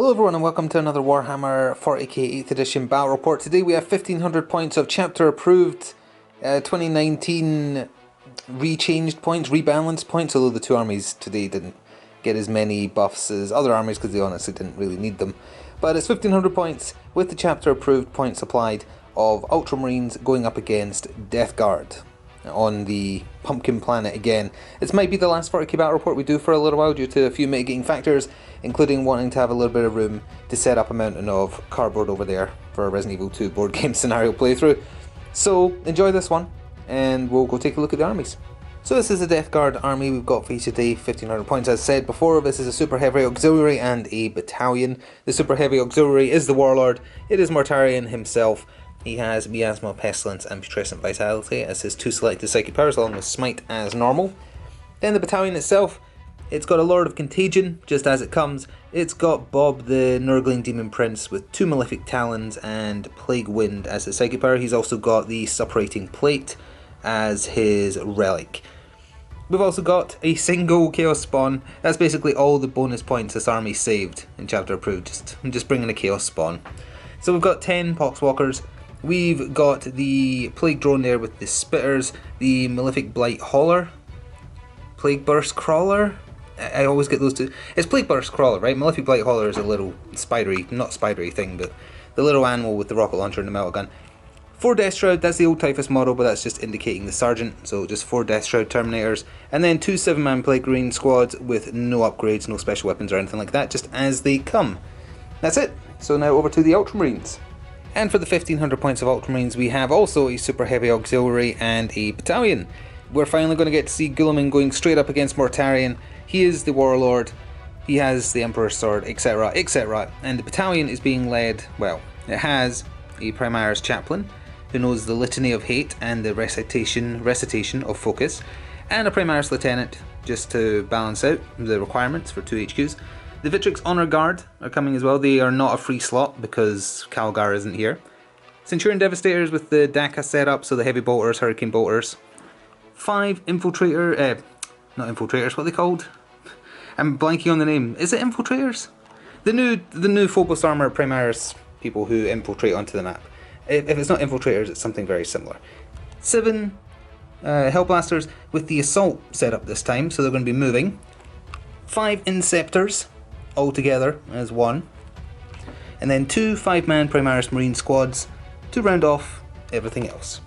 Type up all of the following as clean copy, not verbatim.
Hello everyone and welcome to another Warhammer 40k 8th edition battle report. Today we have 1500 points of chapter approved 2019 rechanged points, rebalanced points, although the two armies today didn't get as many buffs as other armies because they honestly didn't really need them. But it's 1500 points with the chapter approved points applied of Ultramarines going up against Death Guard on the Pumpkin Planet again. This might be the last 40k battle report we do for a little while due to a few mitigating factors, including wanting to have a little bit of room to set up a mountain of cardboard over there for a Resident Evil 2 board game scenario playthrough. So enjoy this one and we'll go take a look at the armies. So this is the Death Guard army we've got for you today, 1500 points as said before. This is a super heavy auxiliary and a battalion. The super heavy auxiliary is the Warlord. It is Mortarion himself. He has Miasma, Pestilence and Putrescent Vitality as his two selected psychic powers, along with Smite as normal. Then the battalion itself, it's got a Lord of Contagion, just as it comes. It's got Bob the Nurgling Demon Prince with two Malefic Talons and Plague Wind as his psychic power. He's also got the Suppurating Plate as his relic. We've also got a single Chaos Spawn. That's basically all the bonus points this army saved in chapter approved, just bringing a Chaos Spawn. So we've got 10 Poxwalkers. We've got the Plague Drone there with the Spitters, the Malefic Blight Hauler, Plague Burst Crawler. I always get those two. It's Plague Burst Crawler, right? Malefic Blight Hauler is a little spidery, not spidery thing, but the little animal with the rocket launcher and the metal gun. 4 Death Shroud, that's the old Typhus model, but that's just indicating the Sergeant, so just 4 Death Shroud Terminators. And then 2 7-man Plague Marine squads with no upgrades, no special weapons or anything like that, just as they come. That's it. So now over to the Ultramarines. And for the 1500 points of Ultramarines, we have also a super heavy auxiliary and a battalion. We're finally going to get to see Guilliman going straight up against Mortarion. He is the Warlord, he has the Emperor's Sword, etc, etc. And the battalion is being led, well, it has a Primarch Chaplain, who knows the Litany of Hate and the recitation of Focus, and a Primarch Lieutenant, just to balance out the requirements for 2 HQs. The Victrix Honor Guard are coming as well. They are not a free slot because Calgar isn't here. Centurion Devastators with the DACA setup, so the Heavy Bolters, Hurricane Bolters. 5 Infiltrator, not Infiltrators, what are they called? I'm blanking on the name. Is it Infiltrators? The new Phobos Armor Primaris people who infiltrate onto the map. If it's not Infiltrators, it's something very similar. 7 Hellblasters with the Assault setup this time, so they're going to be moving. 5 Inceptors all together as one, and then 2 5-man Primaris Marine squads to round off everything else.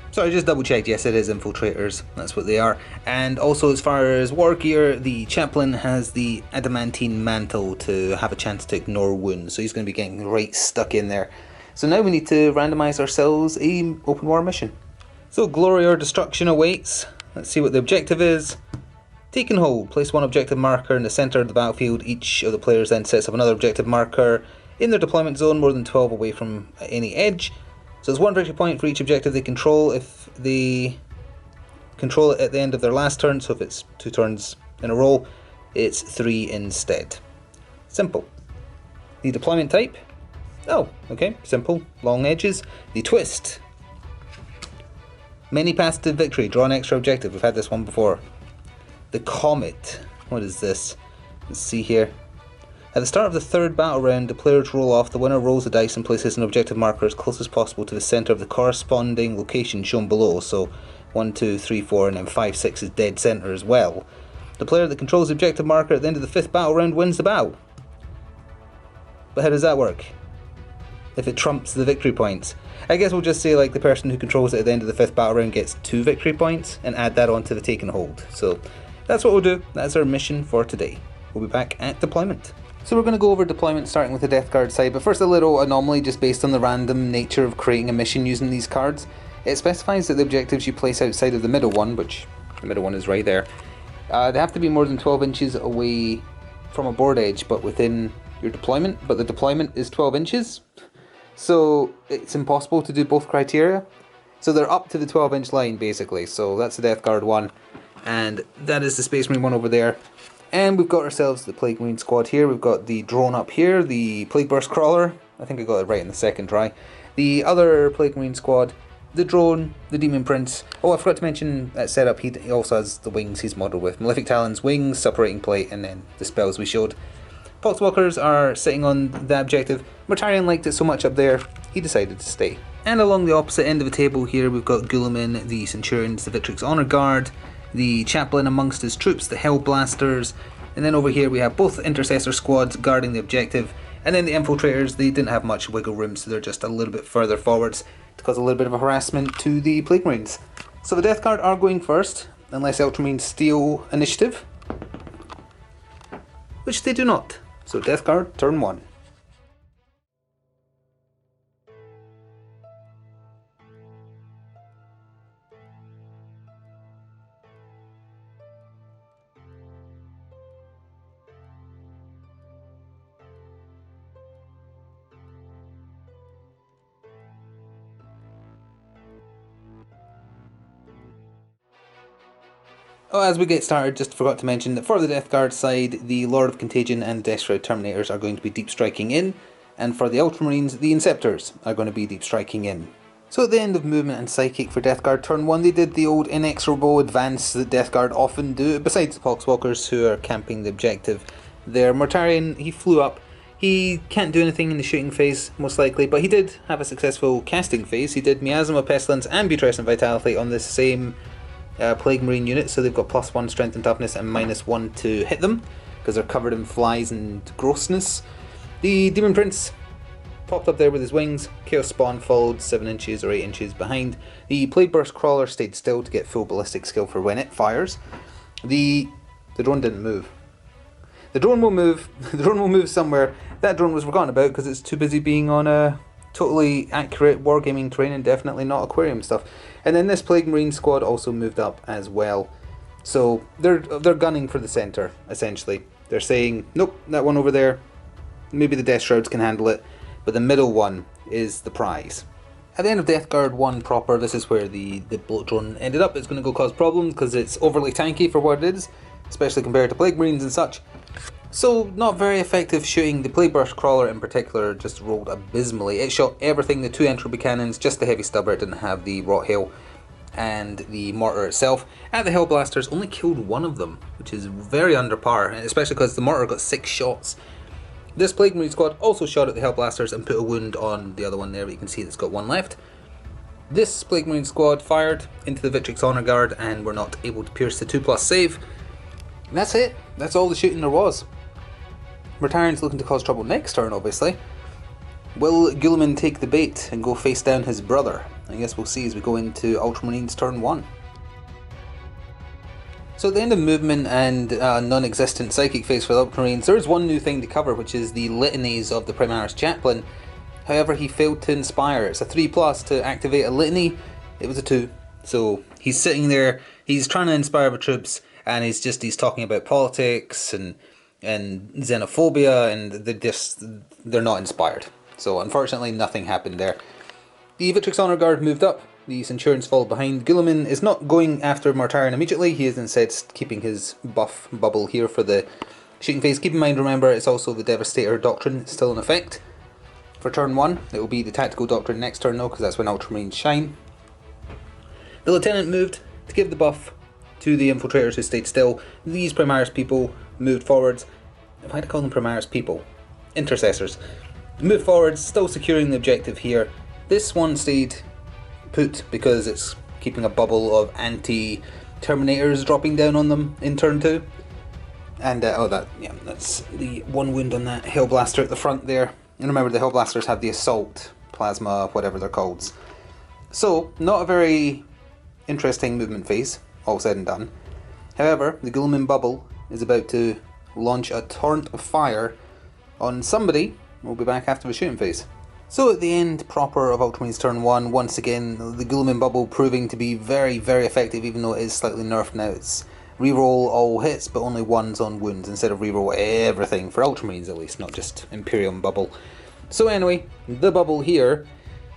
So I just double checked, yes it is Infiltrators, that's what they are. And also as far as war gear, the Chaplain has the Adamantine Mantle to have a chance to ignore wounds, so he's going to be getting right stuck in there. So now we need to randomise ourselves a open war mission. So glory or destruction awaits. Let's see what the objective is. Take and hold. Place 1 objective marker in the centre of the battlefield. Each of the players then sets up another objective marker in their deployment zone, more than 12 away from any edge. So there's 1 victory point for each objective they control if they control it at the end of their last turn. So if it's 2 turns in a row, it's 3 instead. Simple. The deployment type? Oh, okay, simple. Long edges. The twist. Many paths to victory. Draw an extra objective. We've had this one before. The Comet. What is this? Let's see here. At the start of the 3rd battle round, the players roll off. The winner rolls a dice and places an objective marker as close as possible to the centre of the corresponding location shown below. So 1, 2, 3, 4 and then 5, 6 is dead centre as well. The player that controls the objective marker at the end of the 5th battle round wins the battle. But how does that work? If it trumps the victory points. I guess we'll just say like the person who controls it at the end of the 5th battle round gets 2 victory points and add that onto the take and hold. So that's what we'll do. That's our mission for today. We'll be back at deployment. So we're going to go over deployment starting with the Death Guard side, but first a little anomaly just based on the random nature of creating a mission using these cards. It specifies that the objectives you place outside of the middle one, which the middle one is right there, they have to be more than 12 inches away from a board edge but within your deployment, but the deployment is 12 inches. So it's impossible to do both criteria. So they're up to the 12-inch line basically. So that's the Death Guard one, and that is the Space Marine one over there. And we've got ourselves the Plague Marine squad here. We've got the drone up here, the Plague Burst Crawler. I think I got it right in the second try. The other Plague Marine squad, the drone, the Demon Prince. Oh, I forgot to mention that setup. He also has the wings he's modelled with. Malefic Talons, wings, Suppurating Plate, and then the spells we showed. Poxwalkers are sitting on the objective. Mortarion liked it so much up there, he decided to stay. And along the opposite end of the table here, we've got Guilliman, the Centurions, the Victrix Honor Guard, the Chaplain amongst his troops, the Hellblasters, and then over here we have both Intercessor squads guarding the objective, and then the Infiltrators. They didn't have much wiggle room, so they're just a little bit further forwards to cause a little bit of a harassment to the Plague Marines. So the Death Guard are going first, unless Ultramarines steal initiative, which they do not. So Death Guard, turn 1. Oh, as we get started, just forgot to mention that for the Death Guard side, the Lord of Contagion and Death Shroud Terminators are going to be deep striking in, and for the Ultramarines, the Inceptors are going to be deep striking in. So at the end of Movement and Psychic for Death Guard turn 1, they did the old inexorable advance that Death Guard often do, besides the Poxwalkers who are camping the objective. Their Mortarion, he flew up. He can't do anything in the shooting phase, most likely, but he did have a successful casting phase. He did Miasma of Pestilence and Putrescent Vitality on the same Plague Marine unit, so they've got +1 strength and toughness and -1 to hit them, because they're covered in flies and grossness. The Demon Prince popped up there with his wings. Chaos Spawn followed 7 inches or 8 inches behind. The Plague Burst Crawler stayed still to get full ballistic skill for when it fires. The drone didn't move. The drone will move. The drone will move somewhere. That drone was forgotten about because it's too busy being on a totally accurate wargaming terrain and definitely not aquarium stuff. And then this Plague Marine squad also moved up as well. So they're gunning for the centre, essentially. They're saying, nope, that one over there, maybe the Death Shrouds can handle it, but the middle one is the prize. At the end of Death Guard 1 proper, this is where the bullet drone ended up. It's going to go cause problems because it's overly tanky for what it is, especially compared to Plague Marines and such. So, not very effective shooting. The Plague Burst Crawler in particular just rolled abysmally. It shot everything, the 2 entropy cannons, just the Heavy Stubber. It didn't have the Rot Hail and the Mortar itself. And the Hellblasters only killed 1 of them, which is very under par, especially because the Mortar got 6 shots. This Plague Marine squad also shot at the Hellblasters and put a wound on the other one there, but you can see it's got 1 left. This Plague Marine squad fired into the Victrix Honor Guard and were not able to pierce the 2+ save. And that's it. That's all the shooting there was. Mortarion's looking to cause trouble next turn, obviously. Will Guilliman take the bait and go face down his brother? I guess we'll see as we go into Ultramarines turn 1. So at the end of Movement and non-existent Psychic phase for the Ultramarines, there is one new thing to cover, which is the litanies of the Primarch Chaplain. However, he failed to inspire. It's a 3+ to activate a litany. It was a 2. So he's sitting there, he's trying to inspire the troops, and he's talking about politics and xenophobia, and they're not inspired. So unfortunately nothing happened there. The Victrix Honor Guard moved up, the Centurions followed behind. Guilliman is not going after Mortarion immediately, he is instead keeping his buff bubble here for the shooting phase. Keep in mind, remember, it's also the Devastator Doctrine still in effect. For turn 1, it will be the Tactical Doctrine next turn though, because that's when Ultramarines shine. The Lieutenant moved to give the buff to the Infiltrators who stayed still. These Primaris people moved forwards. Why do I call them Primaris people? Intercessors. Moved forwards, still securing the objective here. This one stayed put because it's keeping a bubble of anti-Terminators dropping down on them in turn 2. And that's the 1 wound on that Hellblaster at the front there. And remember, the Hellblasters have the Assault, Plasma, whatever they're called. So, not a very interesting movement phase, all said and done. However, the Guilliman bubble is about to launch a torrent of fire on somebody. We'll be back after the shooting phase. So at the end proper of Ultramarines turn 1, once again the Guilliman bubble proving to be very, very effective, even though it is slightly nerfed now. It's reroll all hits but only 1s on wounds instead of reroll everything, for Ultramarines at least, not just Imperium bubble. So anyway, the bubble here,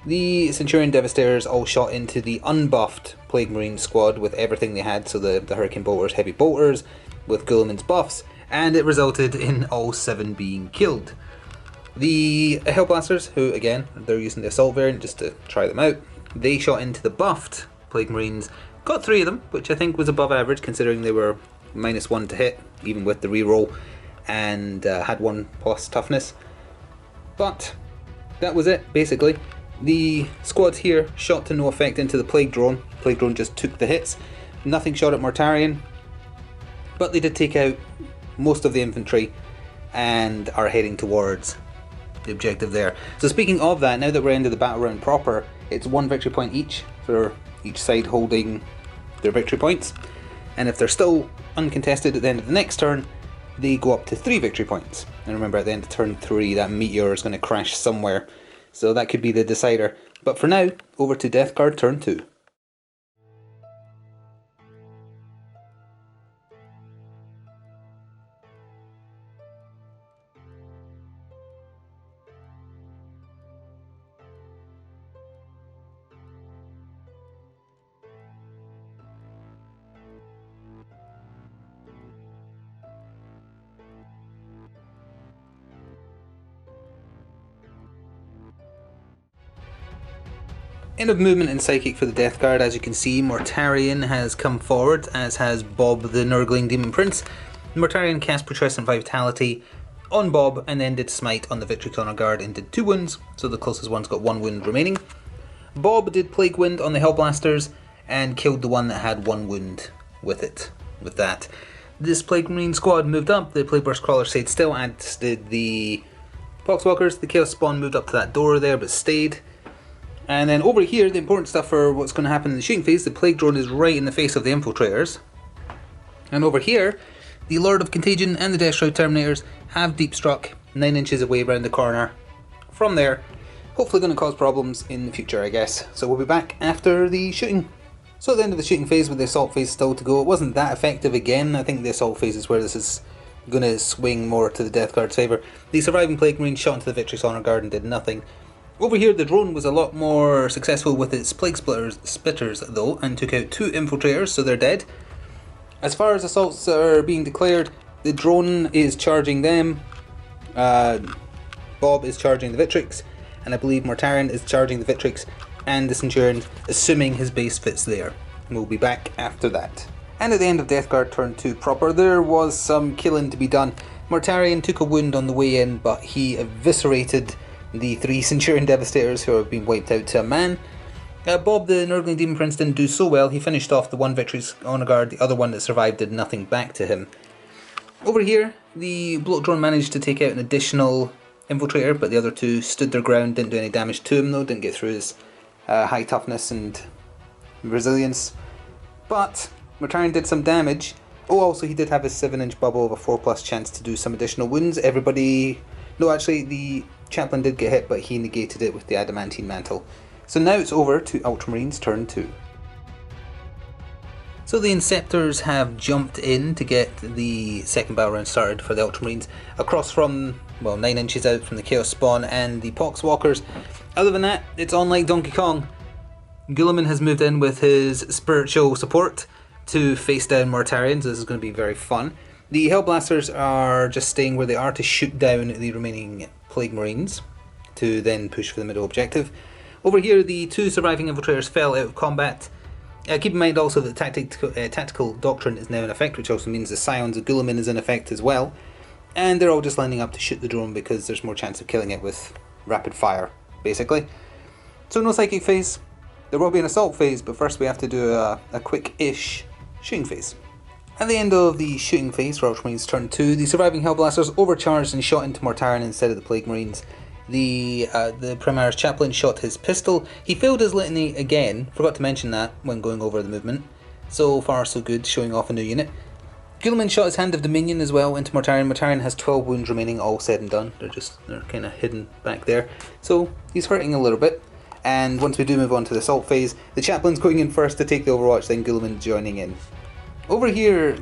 the Centurion Devastators all shot into the unbuffed Plague Marine squad with everything they had, so the Hurricane Bolters, Heavy Bolters, with Guilliman's buffs, and it resulted in all 7 being killed. The Hellblasters, who again, they're using the Assault variant just to try them out, they shot into the buffed Plague Marines, got 3 of them, which I think was above average considering they were -1 to hit, even with the reroll. and had 1+ toughness. But that was it, basically. The squads here shot to no effect into the Plague Drone. Plague Drone just took the hits. Nothing shot at Mortarion, but they did take out most of the infantry and are heading towards the objective there. So speaking of that, now that we're into the battle round proper, it's 1 victory point each for each side holding their victory points. And if they're still uncontested at the end of the next turn, they go up to 3 victory points. And remember, at the end of turn 3, that meteor is going to crash somewhere. So that could be the decider. But for now, over to Death Guard turn 2. End of movement and psychic for the Death Guard. As you can see, Mortarion has come forward, as has Bob the Nurgling Demon Prince. Mortarion cast Putrescent Vitality on Bob and then did Smite on the Victory Honor Guard and did 2 wounds, so the closest one's got 1 wound remaining. Bob did Plague Wind on the Hellblasters and killed the one that had 1 wound with it. With that, this Plague Marine squad moved up. The Plague Burst Crawler stayed still, as did the Poxwalkers. The Chaos Spawn moved up to that door there but stayed. And then over here, the important stuff for what's going to happen in the shooting phase, the Plague Drone is right in the face of the Infiltrators. And over here, the Lord of Contagion and the Death Shroud Terminators have deep struck 9 inches away around the corner. From there, hopefully going to cause problems in the future, I guess. So we'll be back after the shooting. So at the end of the shooting phase, with the assault phase still to go, it wasn't that effective again. I think the assault phase is where this is going to swing more to the Death Guard's favour. The surviving Plague Marine shot into the Victory's Honour Guard and did nothing. Over here, the drone was a lot more successful with its Plague Splitters though, and took out 2 Infiltrators, so they're dead. As far as assaults are being declared, the drone is charging them, Bob is charging the Victrix, and I believe Mortarion is charging the Victrix and the Centurion, assuming his base fits there. And we'll be back after that. And at the end of Death Guard turn 2 proper, there was some killing to be done. Mortarion took a wound on the way in, but he eviscerated the 3 Centurion Devastators who have been wiped out to a man. Bob the Nurgling Demon Prince didn't do so well. He finished off the 1 Victory's Honour Guard, the other one that survived did nothing back to him. Over here, the Bloat Drone managed to take out an additional Infiltrator, but the other 2 stood their ground, didn't do any damage to him though, didn't get through his high toughness and resilience. But Mortarion did some damage. Oh, also he did have his 7-inch bubble of a 4+ chance to do some additional wounds. Everybody... No, actually, the Chaplain did get hit, but he negated it with the Adamantine Mantle. So now it's over to Ultramarines turn 2. So the Inceptors have jumped in to get the second battle round started for the Ultramarines, across from, well, 9 inches out from the Chaos Spawn and the Poxwalkers. Other than that, it's on like Donkey Kong. Guilliman has moved in with his spiritual support to face down Mortarion, so this is going to be very fun. The Hellblasters are just staying where they are to shoot down the remaining Plague Marines, to then push for the middle objective. Over here, the 2 surviving Infiltrators fell out of combat. Keep in mind also that Tactical Doctrine is now in effect, which also means the Scions of Guilliman is in effect as well. And they're all just lining up to shoot the drone because there's more chance of killing it with rapid fire, basically. So no psychic phase. There will be an assault phase, but first we have to do a quick-ish shooting phase. At the end of the shooting phase for Ultramarines turn 2, the surviving Hellblasters overcharged and shot into Mortarion instead of the Plague Marines. The Primarch Chaplain shot his pistol. He failed his litany again, forgot to mention that when going over the movement. So far so good, showing off a new unit. Guilliman shot his Hand of Dominion as well into Mortarion. Mortarion has 12 wounds remaining, all said and done. They're kind of hidden back there. So he's hurting a little bit. And once we do move on to the assault phase, the Chaplain's going in first to take the Overwatch, then Guilliman joining in. Over here,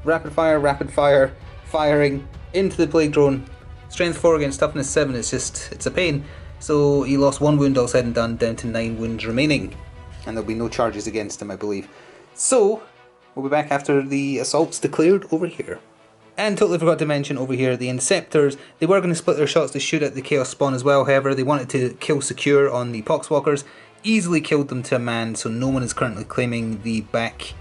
rapid fire, firing into the Plague Drone. Strength 4 against toughness 7, it's a pain. So he lost 1 wound all said and done, down to 9 wounds remaining. And there'll be no charges against him, I believe. So, we'll be back after the assault's declared over here. And totally forgot to mention over here, the Inceptors, they were going to split their shots to shoot at the Chaos Spawn as well, however they wanted to kill secure on the Poxwalkers, easily killed them to a man, so no one is currently claiming the back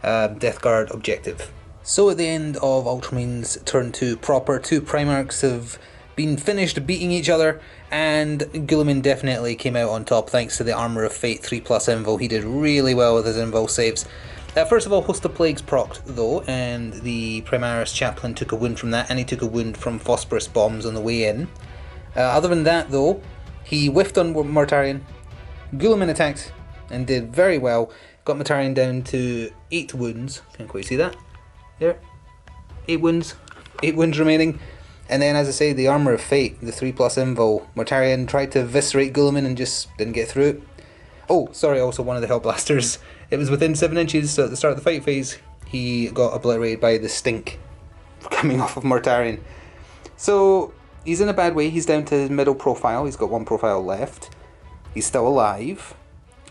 Death Guard objective. So at the end of Ultramarines turn 2 proper, two Primarchs have been finished beating each other, and Guilliman definitely came out on top thanks to the Armour of Fate 3+ invul. He did really well with his invul saves. First of all, Host of Plagues procced though, and the Primaris Chaplain took a wound from that, and he took a wound from Phosphorus bombs on the way in. Other than that though, he whiffed on Mortarion. Guilliman attacked and did very well, got Mortarion down to 8 wounds, can't quite see that. There, 8 wounds remaining. And then, as I say, the Armour of Fate, the 3+ invul. Mortarion tried to eviscerate Guilliman and just didn't get through it. Oh, sorry, also one of the Hellblasters. It was within 7 inches, so at the start of the fight phase, he got obliterated by the stink coming off of Mortarion. So, he's in a bad way. He's down to his middle profile. He's got 1 profile left. He's still alive.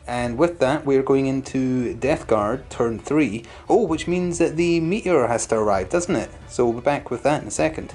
And with that, we're going into Death Guard turn 3. Oh, which means that the Meteor has to arrive, doesn't it? So we'll be back with that in a second.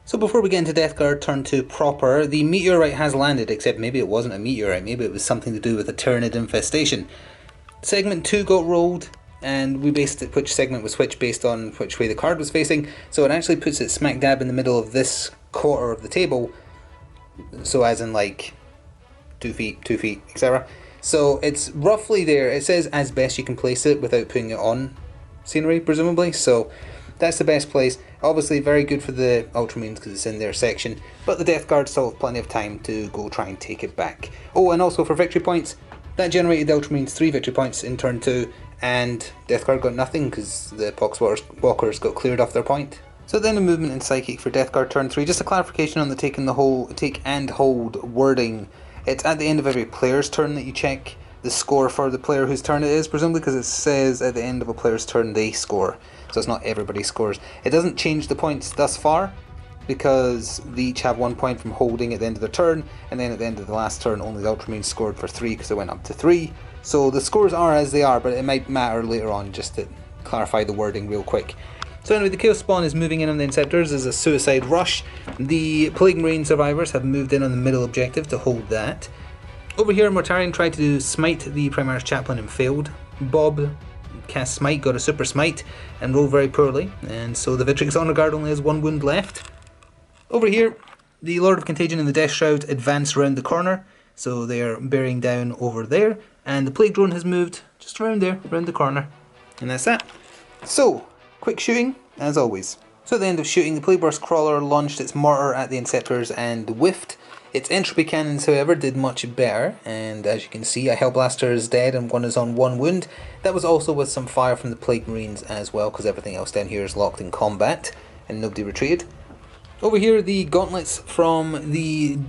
So before we get into Death Guard turn 2 proper, the meteorite has landed, except maybe it wasn't a meteorite, maybe it was something to do with a Tyranid infestation. Segment 2 got rolled, and we based it, which segment was which based on which way the card was facing, so it actually puts it smack dab in the middle of this quarter of the table, so as in like 2 feet, etc. So it's roughly there. It says as best you can place it without putting it on scenery, presumably, so that's the best place. Obviously very good for the Ultramarines because it's in their section, but the Death Guard still have plenty of time to go try and take it back. Oh, and also for victory points, that generated the Ultramarines 3 victory points in turn 2, and Death Guard got nothing because the Poxwalkers got cleared off their point. So then the movement in Psychic for Death Guard turn 3, just a clarification on the take and hold wording. It's at the end of every player's turn that you check the score for the player whose turn it is, presumably because it says at the end of a player's turn they score. So it's not everybody scores. It doesn't change the points thus far, because they each have 1 point from holding at the end of their turn, and then at the end of the last turn only the Ultramarines scored for 3 because it went up to 3. So the scores are as they are, but it might matter later on, just to clarify the wording real quick. So anyway, the Chaos Spawn is moving in on the Inceptors as a suicide rush. The Plague Marine survivors have moved in on the middle objective to hold that. Over here, Mortarion tried to smite the Primarch Chaplain and failed. Bob cast Smite, got a Super Smite, and rolled very poorly, and so the Victrix Honor Guard only has 1 wound left. Over here, the Lord of Contagion and the Death Shroud advance around the corner, so they are bearing down over there, and the Plague Drone has moved just around there, around the corner, and that's that. So, quick shooting, as always. So at the end of shooting, the Plague Burst Crawler launched its mortar at the Inceptors and whiffed. Its entropy cannons, however, did much better, and as you can see, a Hellblaster is dead and one is on 1 wound. That was also with some fire from the Plague Marines as well, because everything else down here is locked in combat, and nobody retreated. Over here, the gauntlets from the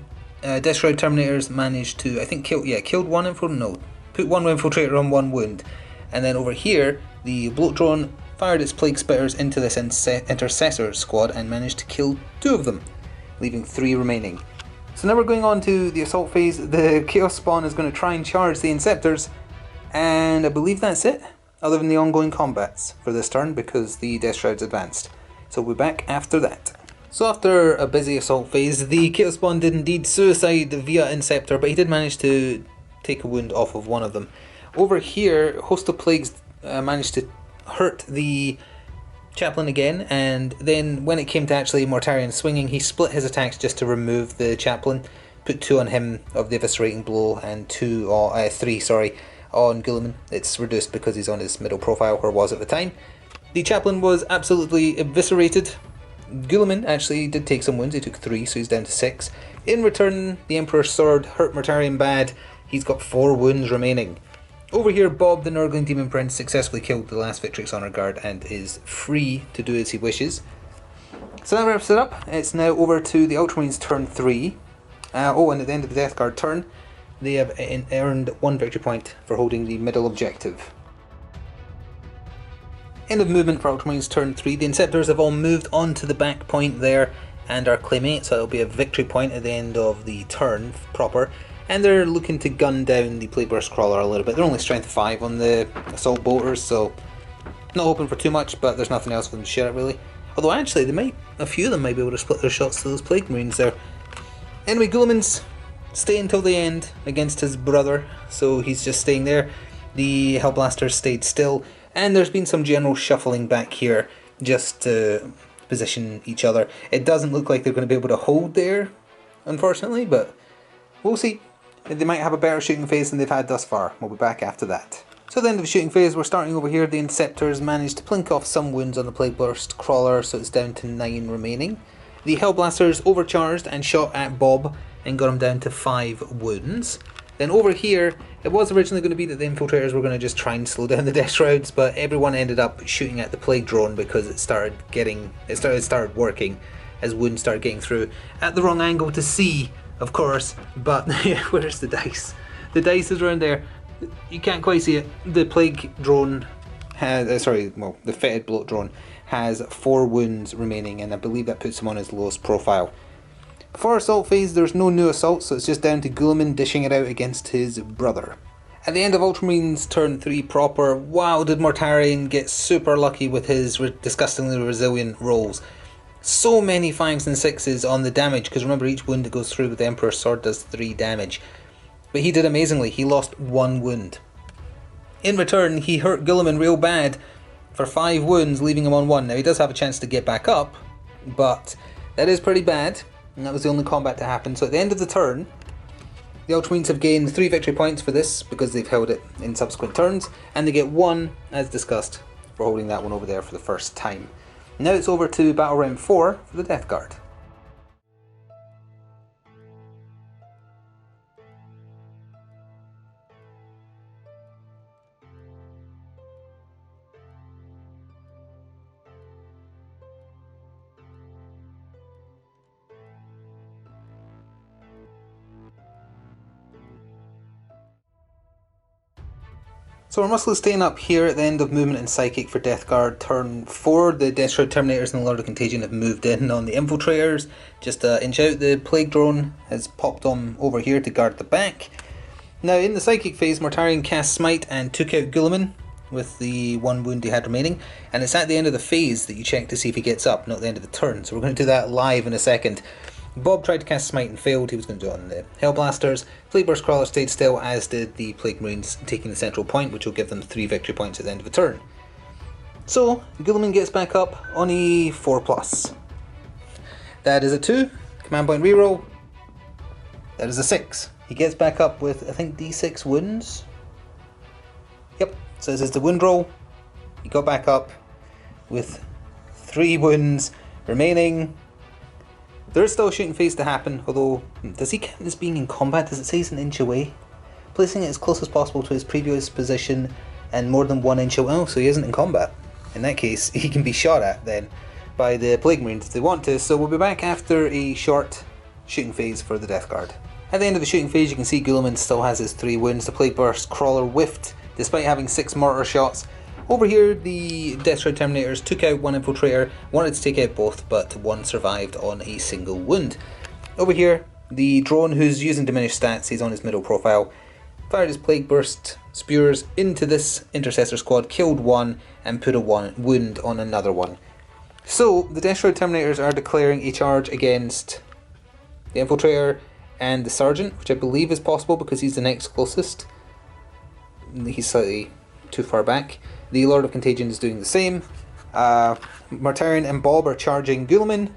Death Shroud Terminators managed to, I think, killed 1 infiltrator, no, put 1 infiltrator on 1 wound. And then over here, the Bloat Drone fired its Plague Spitters into this Intercessor squad and managed to kill 2 of them, leaving 3 remaining. So now we're going on to the assault phase. The Chaos Spawn is going to try and charge the Inceptors, and I believe that's it, other than the ongoing combats for this turn, because the Death Shroud's advanced. So we'll be back after that. So after a busy assault phase, the Chaos Spawn did indeed suicide via Inceptor, but he did manage to take a wound off of 1 of them. Over here, Host of Plagues managed to hurt the Chaplain again, and then when it came to actually Mortarion swinging, he split his attacks just to remove the Chaplain, put 2 on him of the eviscerating blow and 3 on Guilliman. It's reduced because he's on his middle profile, or was at the time. The Chaplain was absolutely eviscerated. Guilliman actually did take some wounds, he took 3, so he's down to 6. In return, the Emperor's Sword hurt Mortarion bad, he's got 4 wounds remaining. Over here, Bob the Nurgling Demon Prince successfully killed the last Victrix Honor Guard and is free to do as he wishes. So that wraps it up. It's now over to the Ultramarines turn 3. And at the end of the Death Guard turn, they have earned 1 victory point for holding the middle objective. End of movement for Ultramarines turn 3. The Inceptors have all moved on to the back point there and are claiming it, so it'll be a victory point at the end of the turn proper. and they're looking to gun down the Plague Burst Crawler a little bit. They're only strength 5 on the Assault Bolters, so not hoping for too much, but there's nothing else for them to share at really. Although actually, a few of them might be able to split their shots to those Plague Marines there. Anyway, Guilliman's staying until the end against his brother, so he's just staying there. The Hellblasters stayed still, and there's been some general shuffling back here just to position each other. It doesn't look like they're going to be able to hold there, unfortunately, but we'll see. They might have a better shooting phase than they've had thus far. We'll be back after that. So at the end of the shooting phase, we're starting over here. The Inceptors managed to plink off some wounds on the Plague Burst Crawler, so it's down to 9 remaining. The Hellblasters overcharged and shot at Bob and got him down to 5 wounds. Then over here, it was originally going to be that the Infiltrators were going to just try and slow down the Death Shrouds, but everyone ended up shooting at the Plague Drone because it started working as wounds started getting through at the wrong angle to see, of course. But where's the dice? The dice is around there. You can't quite see it. The Plague Drone has, the Fetid Bloat Drone has 4 wounds remaining, and I believe that puts him on his lowest profile. For assault phase, there's no new assault, so it's just down to Guilliman dishing it out against his brother. At the end of Ultramarines turn 3 proper, wow, did Mortarion get super lucky with his disgustingly resilient rolls. So many 5s and 6s on the damage, because remember, each wound that goes through with the Emperor's Sword does 3 damage. But he did amazingly. He lost 1 wound. In return, he hurt Guilliman real bad for 5 wounds, leaving him on 1. Now, he does have a chance to get back up, but that is pretty bad, and that was the only combat to happen. So at the end of the turn, the Ultramarines have gained 3 victory points for this, because they've held it in subsequent turns, and they get 1, as discussed, for holding that one over there for the first time. Now it's over to Battle Round 4 for the Death Guard. So we're mostly staying up here at the end of Movement and Psychic for Death Guard turn 4. The Death Shroud Terminators and the Lord of Contagion have moved in on the Infiltrators. Just to inch out, the Plague Drone has popped on over here to guard the back. Now in the Psychic phase, Mortarion cast Smite and took out Guilliman with the 1 wound he had remaining. And it's at the end of the phase that you check to see if he gets up, not the end of the turn. So we're going to do that live in a second. Bob tried to cast Smite and failed. He was going to do it on the Hellblasters. Plague Burst Crawler stayed still, as did the Plague Marines, taking the central point, which will give them 3 victory points at the end of the turn. So, Guilliman gets back up on a 4+. That is a 2. Command point reroll. That is a 6. He gets back up with, I think, D6 wounds. Yep, so this is the wound roll. He got back up with 3 wounds remaining. There is still a shooting phase to happen, although, does he count as being in combat? Does it say he's an inch away? Placing it as close as possible to his previous position and more than 1 inch away. Oh, so he isn't in combat. In that case, he can be shot at then by the Plague Marines if they want to. So we'll be back after a short shooting phase for the Death Guard. At the end of the shooting phase, you can see Guilliman still has his 3 wounds. The Plague Burst Crawler whiffed, despite having 6 mortar shots. Over here, the Death Shroud Terminators took out 1 Infiltrator, wanted to take out both, but 1 survived on a single wound. Over here, the drone, who's using diminished stats, he's on his middle profile, fired his Plague Burst Spears into this Intercessor squad, killed 1, and put a wound on another one. So, the Death Shroud Terminators are declaring a charge against the Infiltrator and the Sergeant, which I believe is possible because he's the next closest. He's slightly too far back. The Lord of Contagion is doing the same. Mortarion and Bob are charging Guilliman,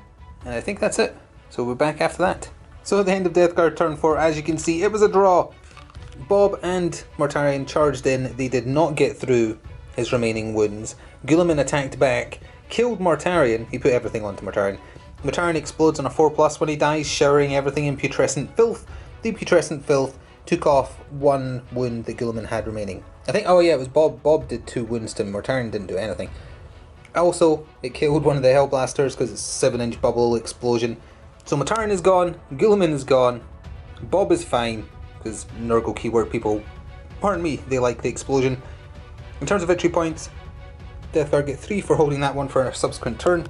and I think that's it. So we're back after that. So at the end of Death Guard turn 4, as you can see, it was a draw. Bob and Mortarion charged in. They did not get through his remaining wounds. Guilliman attacked back, killed Mortarion. He put everything onto Mortarion. Mortarion explodes on a 4+ when he dies, showering everything in putrescent filth. The putrescent filth took off 1 wound that Guilliman had remaining. I think, oh yeah, it was Bob. Bob did 2 wounds to him. Mortarion didn't do anything. Also, it killed one of the Hellblasters because it's a 7-inch bubble explosion. So Mortarion is gone, Guilliman is gone, Bob is fine, because Nurgle keyword people, pardon me, they like the explosion. In terms of victory points, Death Guard get 3 for holding that one for a subsequent turn.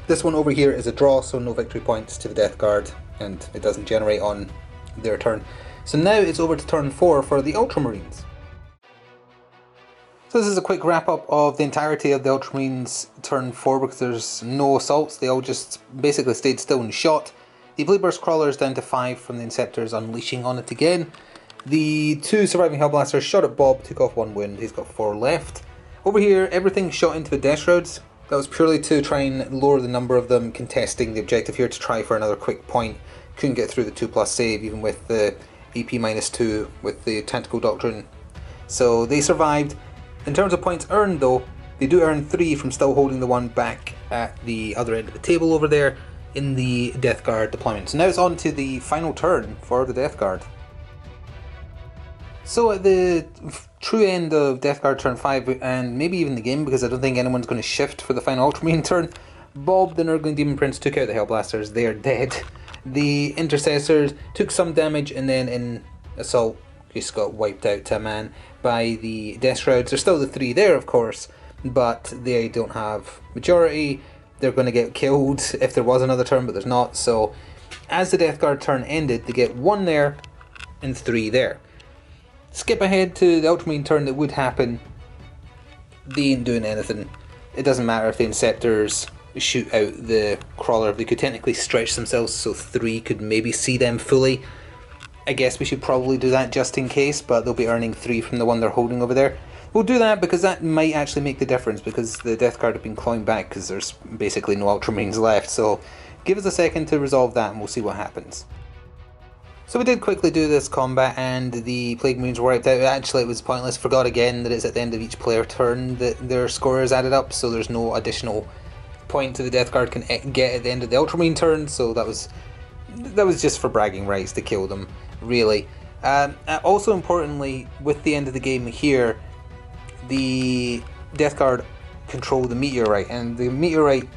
This one over here is a draw, so no victory points to the Death Guard, and it doesn't generate on their turn. So now it's over to turn 4 for the Ultramarines. So this is a quick wrap up of the entirety of the Ultramarines turn 4 because there's no assaults, they all just basically stayed still and shot. The Bleedburst Crawler is down to 5 from the Inceptors unleashing on it again. The 2 surviving Hellblasters shot at Bob, took off 1 wound, he's got 4 left. Over here, everything shot into the Death Shrouds. That was purely to try and lower the number of them contesting the objective here to try for another quick point. Couldn't get through the 2+ save even with the AP -2 with the Tactical Doctrine. So they survived. In terms of points earned though, they do earn 3 from still holding the one back at the other end of the table over there in the Death Guard deployment. So now it's on to the final turn for the Death Guard. So at the true end of Death Guard turn 5, and maybe even the game because I don't think anyone's going to shift for the final Ultramarine turn, Bob the Nurgling Demon Prince took out the Hellblasters, they are dead. The Intercessors took some damage and then in Assault just got wiped out to a man by the Death Shrouds. There's still the 3 there of course, but they don't have majority. They're going to get killed if there was another turn, but there's not. So as the Death Guard turn ended, they get 1 there and 3 there. Skip ahead to the Ultramarine turn that would happen. They ain't doing anything. It doesn't matter if the Inceptors shoot out the Crawler. They could technically stretch themselves so 3 could maybe see them fully. I guess we should probably do that just in case, but they'll be earning 3 from the one they're holding over there. We'll do that because that might actually make the difference because the Death Guard have been clawing back because there's basically no Ultramarines left. So give us a second to resolve that and we'll see what happens. So we did quickly do this combat and the Plague Marines were wiped out. Actually it was pointless, forgot again that it's at the end of each player turn that their score is added up, so there's no additional point to the Death Guard can get at the end of the Ultramarine turn, so that was just for bragging rights to kill them, really. Also importantly, with the end of the game here, the Death Guard control the Meteorite, and the Meteorite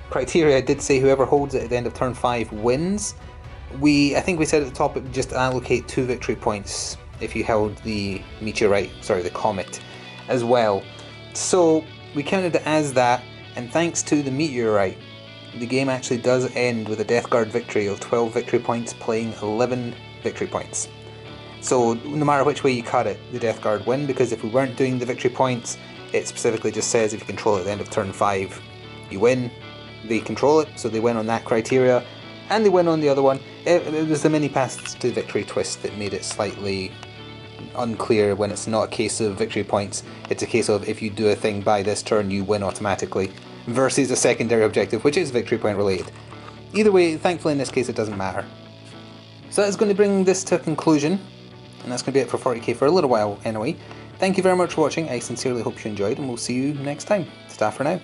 criteria did say whoever holds it at the end of turn 5 wins. I think we said at the top it would just allocate 2 victory points if you held the the Comet as well. So we counted it as that, and thanks to the Meteorite, the game actually does end with a Death Guard victory of 12 victory points playing 11 victory points. So no matter which way you cut it, the Death Guard win, because if we weren't doing the victory points, it specifically just says if you control it at the end of turn 5, you win. They control it, so they win on that criteria, and they win on the other one. It was the mini paths to victory twist that made it slightly unclear when it's not a case of victory points, it's a case of if you do a thing by this turn you win automatically, versus a secondary objective which is victory point related. Either way, thankfully in this case it doesn't matter. So that's going to bring this to a conclusion, and that's going to be it for 40k for a little while anyway. Thank you very much for watching, I sincerely hope you enjoyed, and we'll see you next time. Ta for now.